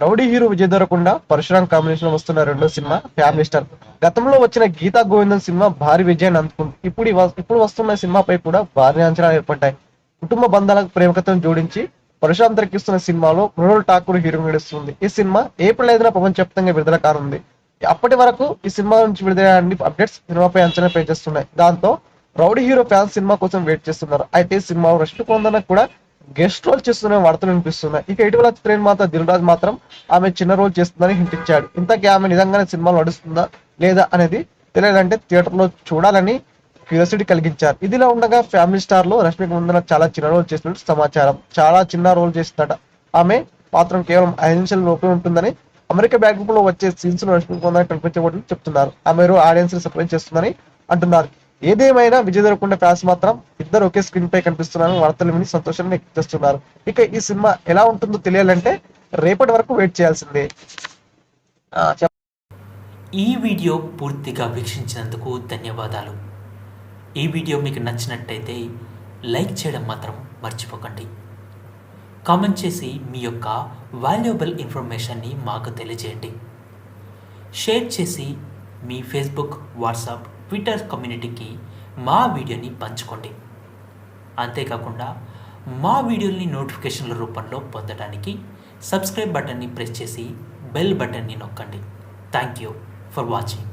Rowdy hero Vijay Deverakonda Parasuram combination లో వస్తున్న రెండో సినిమా ఫ్యామిలీ స్టార్. గతంలో వచ్చిన గీతా గోవిందం సినిమా భారీ విజయాన్ని అందుకుంది. ఇప్పుడు వస్తున్న సినిమాపై కూడా భారీ అంచనాలు ఏర్పడ్డాయి. కుటుంబ బంధాలకు ప్రేమకథను జోడించి పరశురామ్ తెరకెక్కిస్తున్న సినిమాలో మృణాల్ ఠాకూర్ హీరోగా నడుస్తుంది. ఈ సినిమా ఏప్రిల్ 5న ప్రపంచవ్యాప్తంగా విడుదల కానుంది. అప్పటి వరకు ఈ సినిమా నుంచి విడుదల అన్ని అప్డేట్స్ సినిమాపై అంచనా పెంచేస్తున్నాయి. దాంతో రౌడీ హీరో ఫ్యాన్స్ సినిమా కోసం వెయిట్ చేస్తున్నారు. అయితే ఈ సినిమా రష్మిక మందన కూడా గెస్ట్ రోల్ చేస్తున్న వార్తలు వినిపిస్తున్నాయి. ఇక ఇటీవల చిత్ర నిర్మాత దిల్ రాజు మాత్రం ఆమె చిన్న రోల్ చేస్తుందని హింట్ ఇచ్చాడు. ఇంతకీ ఆమె నిజంగానే సినిమాలో నడుస్తుందా లేదా అనేది తెలియాలంటే థియేటర్ లో చూడాలని క్యూరియాసిటీ కలిగించారు. ఇదిలా ఉండగా ఫ్యామిలీ స్టార్ లో రష్మిక మందన చాలా చిన్న రోల్ చేసినట్టు సమాచారం. చాలా చిన్న రోల్ చేస్తుందట. ఆమె పాత్రం కేవలం 5 నిమిషాల లోపే ఉంటుందని, అమెరికా బ్యాక్గ్రౌండ్ లో వచ్చే సీన్స్ లో రష్మిక మందన కనిపించబోతుందని చెప్తున్నారు. ఆమె ఆడియన్స్ ని సర్ప్రైజ్ చేస్తుందని అంటున్నారు. ఏదేమైనా విజయ్ దేవరకొండ ఫ్యాన్స్ మాత్రం ఇద్దరు ఒకే స్క్రీన్ పై కనిపిస్తున్నారని వార్తలు విని సంతోషాన్ని వ్యక్తం చేస్తున్నారు. ఇక ఈ సినిమా ఎలా ఉంటుందో తెలియాలంటే రేపటి వరకు వెయిట్ చేయాల్సిందే. ఈ వీడియో పూర్తిగా వీక్షించినందుకు ధన్యవాదాలు. ఈ వీడియో మీకు నచ్చినట్టయితే లైక్ చేయడం మాత్రం మర్చిపోకండి. కామెంట్ చేసి మీ యొక్క వాల్యుబుల్ ఇన్ఫర్మేషన్ని మాకు తెలియజేయండి. షేర్ చేసి మీ ఫేస్బుక్, వాట్సాప్, ట్విట్టర్ కమ్యూనిటీకి మా వీడియోని పంచుకోండి. అంతేకాకుండా మా వీడియోని నోటిఫికేషన్ల రూపంలో పొందడానికి సబ్స్క్రైబ్ బటన్ని ప్రెస్ చేసి బెల్ బటన్ని నొక్కండి. Thank you for watching.